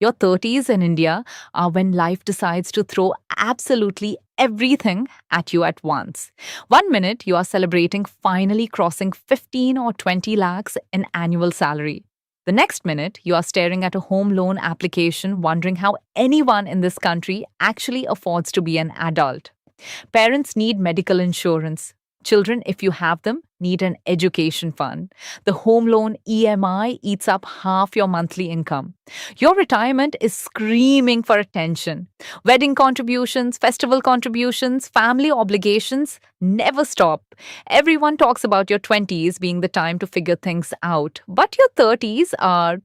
Your 30s in India are when life decides to throw absolutely everything at you at once. One minute you are celebrating finally crossing 15 or 20 lakhs in annual salary. The next minute you are staring at a home loan application wondering how anyone in this country actually affords to be an adult. Parents need medical insurance. Children, if you have them, need an education fund. The home loan EMI eats up half your monthly income. Your retirement is screaming for attention. Wedding contributions, festival contributions, family obligations never stop. Everyone talks about your 20s being the time to figure things out, but your 30s are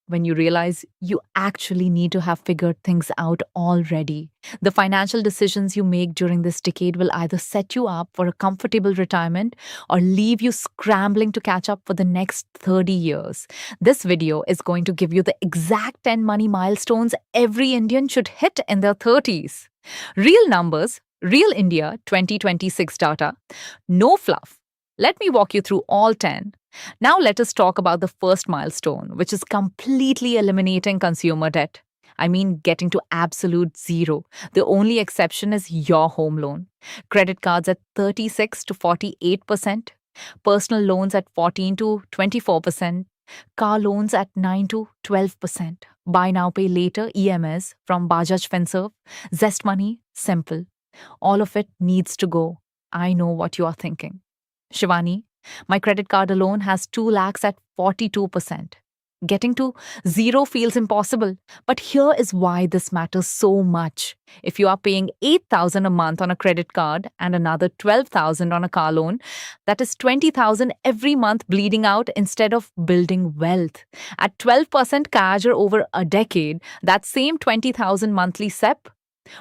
when you realize you actually need to have figured things out already. The financial decisions you make during this decade will either set you up for a comfortable retirement or leave you scrambling to catch up for the next 30 years. This video is going to give you the exact 10 money milestones every Indian should hit in their 30s. Real numbers, real India 2026 data, no fluff. Let me walk you through all 10. Now let us talk about the first milestone, which is completely eliminating consumer debt. I mean, getting to absolute zero. The only exception is your home loan. Credit cards at 36 to 48%, personal loans at 14 to 24%, car loans at 9 to 12%, buy now pay later EMIs from Bajaj Finserv, Zest Money, simple. All of it needs to go. I know what you are thinking. Shivani, my credit card alone has 2 lakhs at 42%. Getting to zero feels impossible, but here is why this matters so much. If you are paying 8,000 a month on a credit card and another 12,000 on a car loan, that is 20,000 every month bleeding out instead of building wealth. At 12% CAGR over a decade, that same 20,000 monthly SEP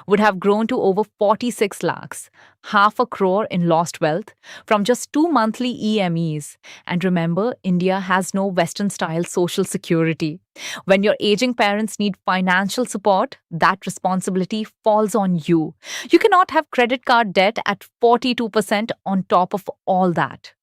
would have grown to over 46 lakhs, half a crore in lost wealth from just 2 monthly EMIs. And remember, India has no Western style social security. When your aging parents need financial support, that responsibility falls on you. You cannot have credit card debt at 42% on top of all that.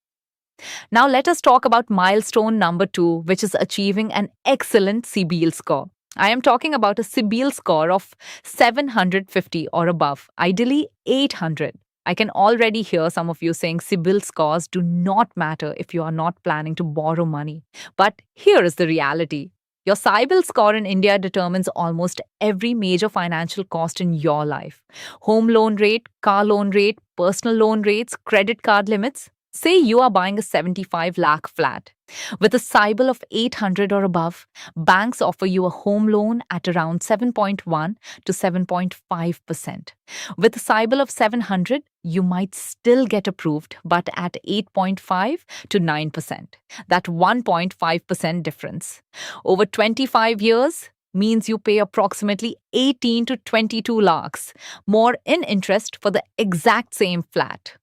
Now let us talk about milestone number 2, which is achieving an excellent CIBIL score. I am talking about a CIBIL score of 750 or above, ideally 800. I can already hear some of you saying CIBIL scores do not matter if you are not planning to borrow money. But here is the reality. Your CIBIL score in India determines almost every major financial cost in your life. Home loan rate, car loan rate, personal loan rates, credit card limits. Say you are buying a 75 lakh flat. With a CIBIL of 800 or above, banks offer you a home loan at around 7.1 to 7.5%. With a CIBIL of 700, you might still get approved, but at 8.5 to 9%. That 1.5% difference. Over 25 years means you pay approximately 18 to 22 lakhs more in interest for the exact same flat.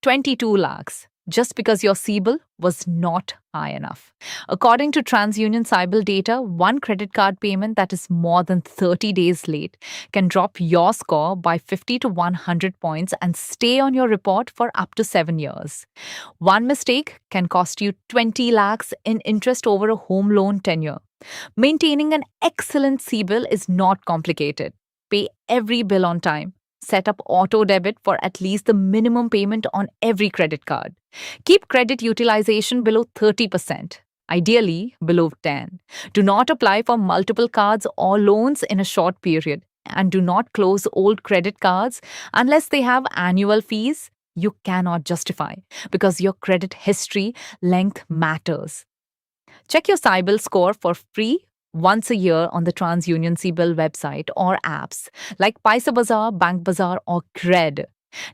22 lakhs. Just because your CIBIL was not high enough. According to TransUnion CIBIL data, one credit card payment that is more than 30 days late can drop your score by 50 to 100 points and stay on your report for up to 7 years. One mistake can cost you 20 lakhs in interest over a home loan tenure. Maintaining an excellent CIBIL is not complicated. Pay every bill on time. Set up auto debit for at least the minimum payment on every credit card. Keep credit utilization below 30%, ideally below 10. Do not apply for multiple cards or loans in a short period. And do not close old credit cards unless they have annual fees you cannot justify, because your credit history length matters. Check your CIBIL score for free once a year on the TransUnion CIBIL website or apps like Paisa Bazaar, Bank Bazaar, or Cred.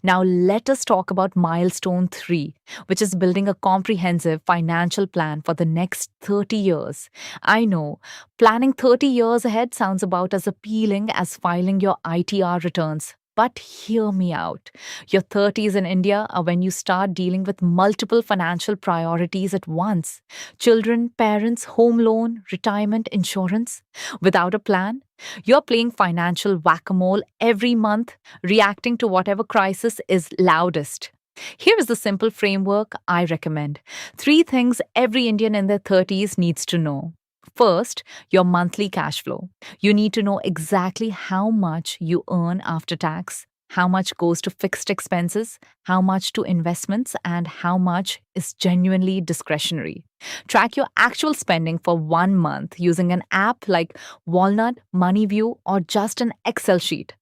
Now let us talk about milestone 3, which is building a comprehensive financial plan for the next 30 years. I know, planning 30 years ahead sounds about as appealing as filing your ITR returns. But hear me out. Your 30s in India are when you start dealing with multiple financial priorities at once. Children, parents, home loan, retirement, insurance. Without a plan, you're playing financial whack-a-mole every month, reacting to whatever crisis is loudest. Here is the simple framework I recommend. 3 things every Indian in their 30s needs to know. First, your monthly cash flow. You need to know exactly how much you earn after tax, how much goes to fixed expenses, how much to investments, and how much is genuinely discretionary. Track your actual spending for 1 month using an app like Walnut, Moneyview, or just an Excel sheet.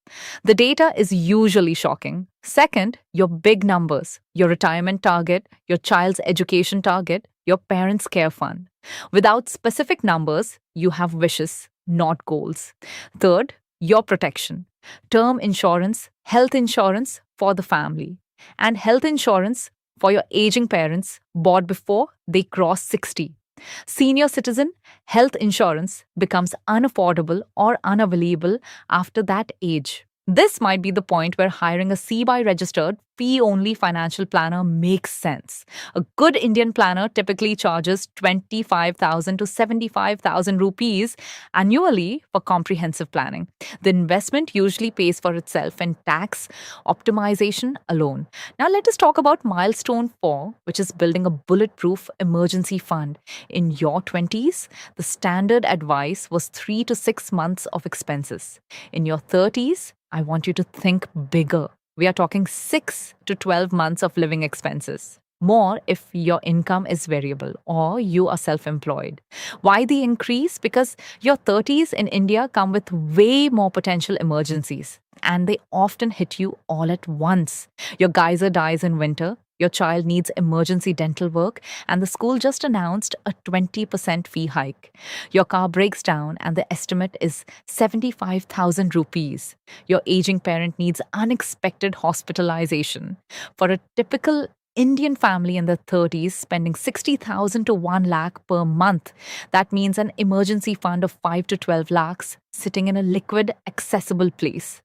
The data is usually shocking. Second, your big numbers, your retirement target, your child's education target, your parents' care fund. Without specific numbers, you have wishes, not goals. Third, your protection. Term insurance, health insurance for the family, and health insurance for your aging parents bought before they cross 60. Senior citizen health insurance becomes unaffordable or unavailable after that age. This might be the point where hiring a CBI registered fee only financial planner makes sense. A good Indian planner typically charges 25,000 to 75,000 rupees annually for comprehensive planning. The investment usually pays for itself in tax optimization alone. Now, let us talk about milestone 4, which is building a bulletproof emergency fund. In your 20s, the standard advice was 3 to 6 months of expenses. In your 30s, I want you to think bigger. We are talking 6 to 12 months of living expenses. More if your income is variable or you are self employed. Why the increase? Because your 30s in India come with way more potential emergencies and they often hit you all at once. Your geyser dies in winter, your child needs emergency dental work, and the school just announced a 20% fee hike. Your car breaks down, and the estimate is 75,000 rupees. Your aging parent needs unexpected hospitalization. For a typical Indian family in their 30s spending 60,000 to 1 lakh per month. That means an emergency fund of 5 to 12 lakhs sitting in a liquid, accessible place.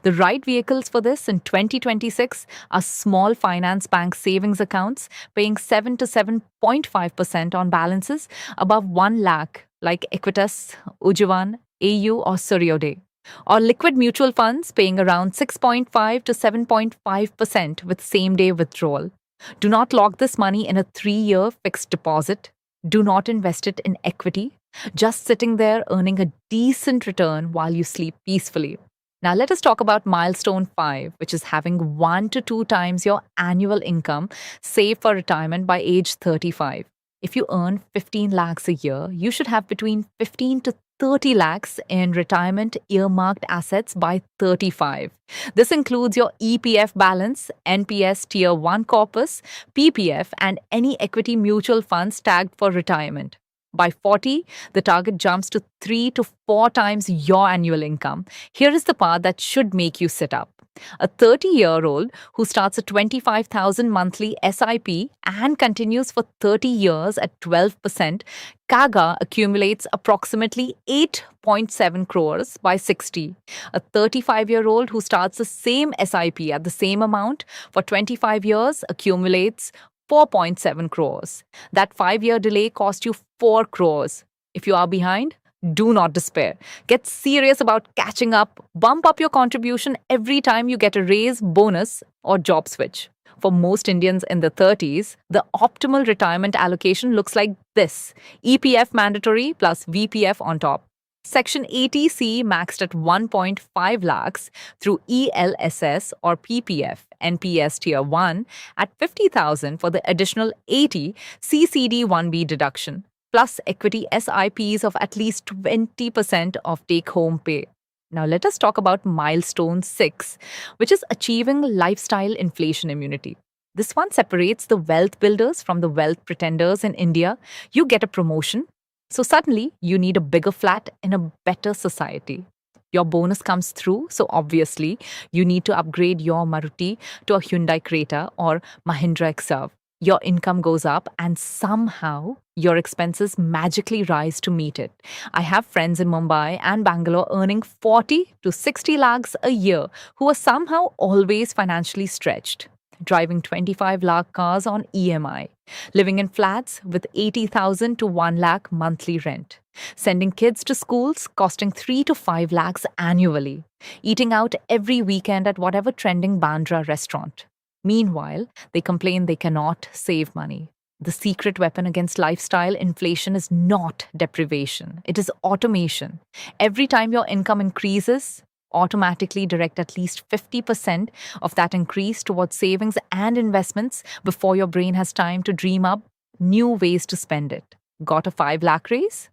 The right vehicles for this in 2026 are small finance bank savings accounts paying 7 to 7.5% on balances above 1 lakh like Equitas, Ujjivan, AU or Suryodaya. Or liquid mutual funds paying around 6.5 to 7.5% with same day withdrawal. Do not lock this money in a 3-year fixed deposit. Do not invest it in equity, just sitting there earning a decent return while you sleep peacefully. Now, let us talk about milestone 5, which is having 1 to 2 times your annual income saved for retirement by age 35. If you earn 15 lakhs a year, you should have between 15 to 30 lakhs in retirement earmarked assets by 35. This includes your EPF balance, NPS Tier 1 corpus, PPF, and any equity mutual funds tagged for retirement. By 40, the target jumps to 3 to 4 times your annual income. Here is the part that should make you sit up. A 30-year-old who starts a 25,000 monthly SIP and continues for 30 years at 12%, CAGR accumulates approximately 8.7 crores by 60. A 35-year-old who starts the same SIP at the same amount for 25 years accumulates 4.7 crores. That 5-year delay cost you 4 crores. If you are behind, do not despair. Get serious about catching up. Bump up your contribution every time you get a raise, bonus, or job switch. For most Indians in the 30s, the optimal retirement allocation looks like this: EPF mandatory plus VPF on top. Section 80C maxed at 1.5 lakhs through ELSS or PPF, NPS Tier 1 at 50,000 for the additional 80 CCD1B deduction, plus equity SIPs of at least 20% of take-home pay. Now let us talk about milestone 6, which is achieving lifestyle inflation immunity. This one separates the wealth builders from the wealth pretenders in India. You get a promotion, so suddenly you need a bigger flat in a better society. Your bonus comes through, so obviously you need to upgrade your Maruti to a Hyundai Creta or Mahindra XRV. Your income goes up and somehow your expenses magically rise to meet it. I have friends in Mumbai and Bangalore earning 40 to 60 lakhs a year who are somehow always financially stretched, driving 25 lakh cars on EMI, living in flats with 80,000 to 1 lakh monthly rent, sending kids to schools costing 3 to 5 lakhs annually, eating out every weekend at whatever trending Bandra restaurant. Meanwhile, they complain they cannot save money. The secret weapon against lifestyle inflation is not deprivation, it is automation. Every time your income increases, automatically direct at least 50% of that increase towards savings and investments before your brain has time to dream up new ways to spend it. Got a 5 lakh raise?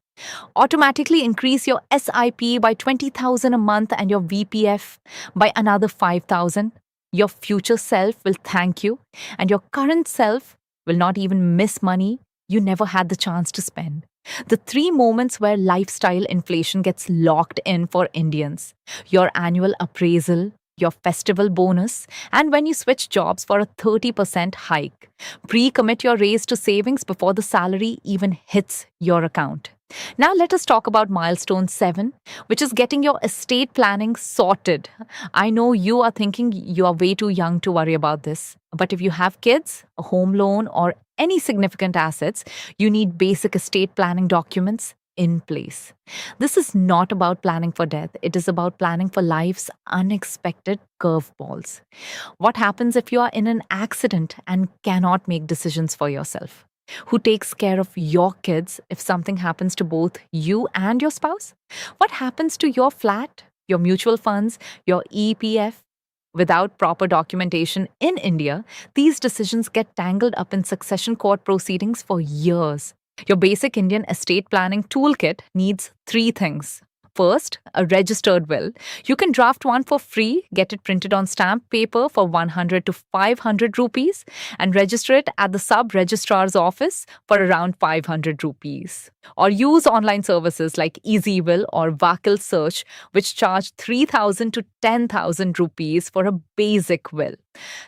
Automatically increase your SIP by 20,000 a month and your VPF by another 5,000. Your future self will thank you, and your current self will not even miss money you never had the chance to spend. The three moments where lifestyle inflation gets locked in for Indians: your annual appraisal, your festival bonus, and when you switch jobs for a 30% hike. Pre commit your raise to savings before the salary even hits your account. Now, let us talk about milestone 7, which is getting your estate planning sorted. I know you are thinking you are way too young to worry about this, but if you have kids, a home loan, or any significant assets, you need basic estate planning documents in place. This is not about planning for death, it is about planning for life's unexpected curveballs. What happens if you are in an accident and cannot make decisions for yourself? Who takes care of your kids if something happens to both you and your spouse? What happens to your flat, your mutual funds, your EPF? Without proper documentation in India, these decisions get tangled up in succession court proceedings for years. Your basic Indian estate planning toolkit needs three things. First, a registered will. You can draft one for free, get it printed on stamp paper for 100 to 500 rupees, and register it at the sub-registrar's office for around 500 rupees. Or use online services like EasyWill or Vakil Search, which charge 3,000 to 10,000 rupees for a basic will.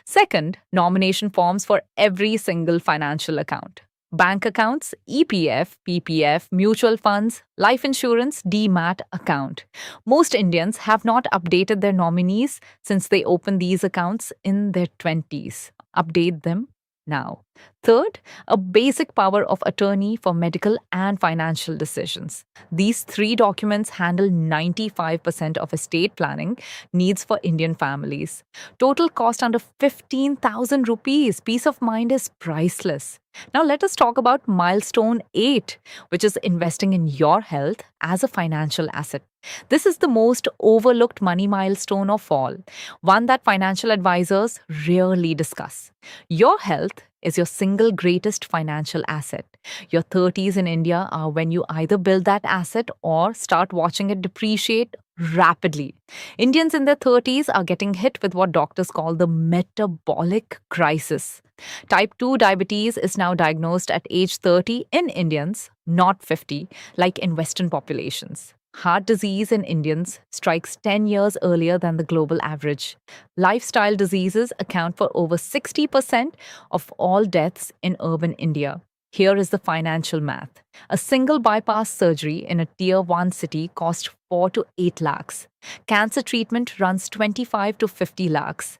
Second, nomination forms for every single financial account. Bank accounts, EPF, PPF, mutual funds, life insurance, DMAT account. Most Indians have not updated their nominees since they opened these accounts in their 20s. Update them now. Third, a basic power of attorney for medical and financial decisions. These three documents handle 95% of estate planning needs for Indian families. Total cost under 15,000 rupees. Peace of mind is priceless. Now let us talk about milestone 8, which is investing in your health as a financial asset. This is the most overlooked money milestone of all, one that financial advisors rarely discuss. Your health is your single greatest financial asset. Your 30s in India are when you either build that asset or start watching it depreciate rapidly. Indians in their 30s are getting hit with what doctors call the metabolic crisis. Type 2 diabetes is now diagnosed at age 30 in Indians, not 50, like in Western populations. Heart disease in Indians strikes 10 years earlier than the global average. Lifestyle diseases account for over 60% of all deaths in urban India. Here is the financial math. A single bypass surgery in a tier 1 city costs 4 to 8 lakhs. Cancer treatment runs 25 to 50 lakhs.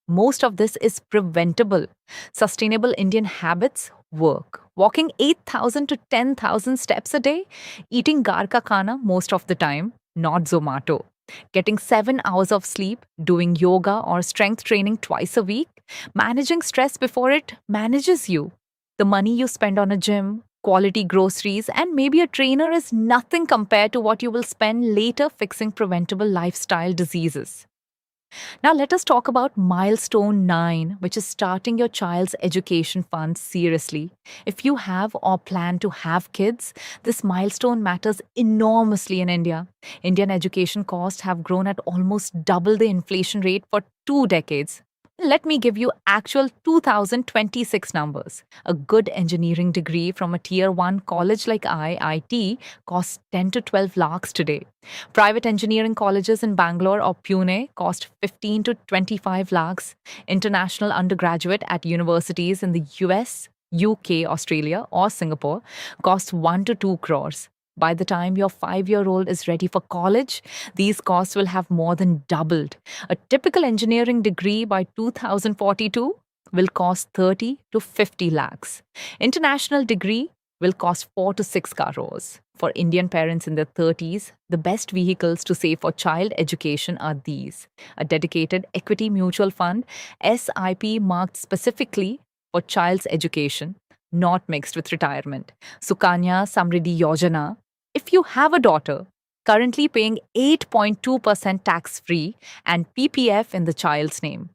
Most of this is preventable. Sustainable Indian habits work. Walking 8,000 to 10,000 steps a day, eating gar ka khana most of the time, not Zomato. Getting 7 hours of sleep, doing yoga or strength training twice a week, managing stress before it manages you. The money you spend on a gym, quality groceries, and maybe a trainer is nothing compared to what you will spend later fixing preventable lifestyle diseases. Now, let us talk about milestone 9, which is starting your child's education fund seriously. If you have or plan to have kids, this milestone matters enormously in India. Indian education costs have grown at almost double the inflation rate for 2 decades. Let me give you actual 2026 numbers. A good engineering degree from a tier 1 college like IIT costs 10 to 12 lakhs today. Private engineering colleges in Bangalore or Pune cost 15 to 25 lakhs. International undergraduate at universities in the US, UK, Australia or Singapore costs 1 to 2 crores. By the time your 5-year-old is ready for college, these costs will have more than doubled. A typical engineering degree by 2042 will cost 30 to 50 lakhs. International degree will cost 4 to 6 crores. For Indian parents in their 30s, the best vehicles to save for child education are these: a dedicated equity mutual fund, SIP marked specifically for child's education, not mixed with retirement. Sukanya Samriddhi Yojana. If you have a daughter, currently paying 8.2% tax free and PPF in the child's name.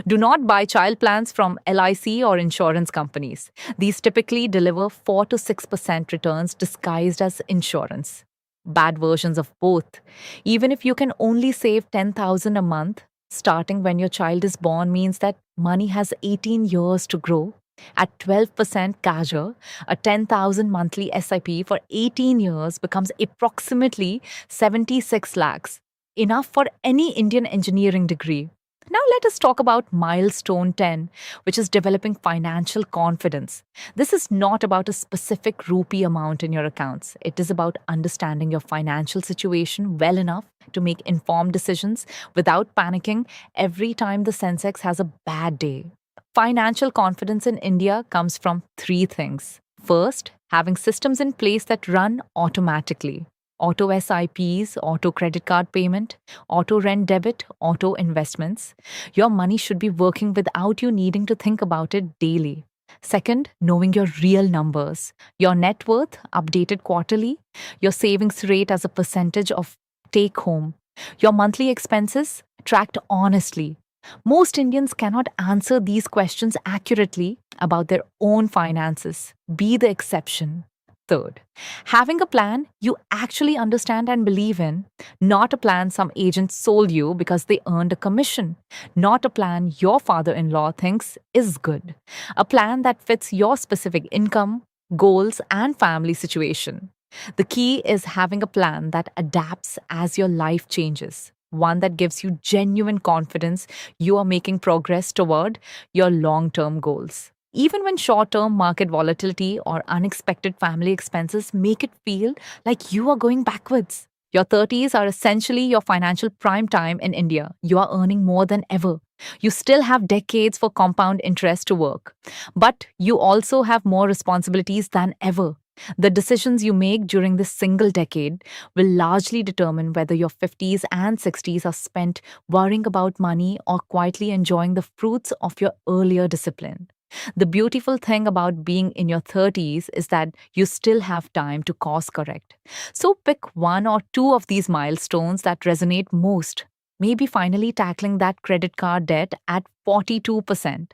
Do not buy child plans from LIC or insurance companies. These typically deliver 4 to 6% returns disguised as insurance. Bad versions of both. Even if you can only save 10,000 a month, starting when your child is born means that money has 18 years to grow. At 12% CAGR, a 10,000 monthly SIP for 18 years becomes approximately 76 lakhs, enough for any Indian engineering degree. Now let us talk about Milestone 10, which is developing financial confidence. This is not about a specific rupee amount in your accounts. It is about understanding your financial situation well enough to make informed decisions without panicking every time the Sensex has a bad day. Financial confidence in India comes from three things. First, having systems in place that run automatically. Auto SIPs, auto credit card payment, auto rent debit, auto investments. Your money should be working without you needing to think about it daily. Second, knowing your real numbers, your net worth updated quarterly, your savings rate as a percentage of take home, your monthly expenses tracked honestly. Most Indians cannot answer these questions accurately about their own finances. Be the exception. Third, having a plan you actually understand and believe in, not a plan some agent sold you because they earned a commission, not a plan your father in law thinks is good, a plan that fits your specific income, goals, and family situation. The key is having a plan that adapts as your life changes. One that gives you genuine confidence you are making progress toward your long term goals. Even when short term market volatility or unexpected family expenses make it feel like you are going backwards. Your 30s are essentially your financial prime time in India. You are earning more than ever. You still have decades for compound interest to work. But you also have more responsibilities than ever. The decisions you make during this single decade will largely determine whether your 50s and 60s are spent worrying about money or quietly enjoying the fruits of your earlier discipline. The beautiful thing about being in your 30s is that you still have time to course correct. So pick one or two of these milestones that resonate most. Maybe finally tackling that credit card debt at 42%.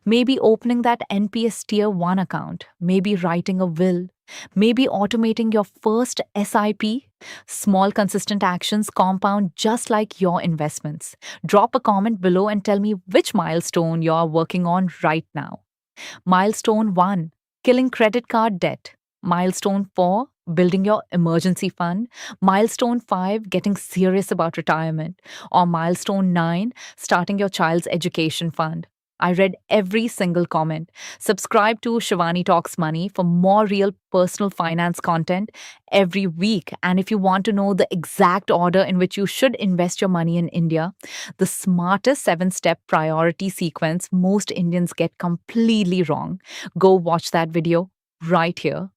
Maybe opening that NPS Tier 1 account. Maybe writing a will. Maybe automating your first SIP. Small, consistent actions compound just like your investments. Drop a comment below and tell me which milestone you're working on right now. Milestone 1, killing credit card debt. Milestone 4, building your emergency fund. Milestone 5, getting serious about retirement. Or milestone 9, starting your child's education fund. I read every single comment. Subscribe to Shivani Talks Money for more real personal finance content every week. And if you want to know the exact order in which you should invest your money in India, the smartest 7-step priority sequence most Indians get completely wrong, go watch that video right here.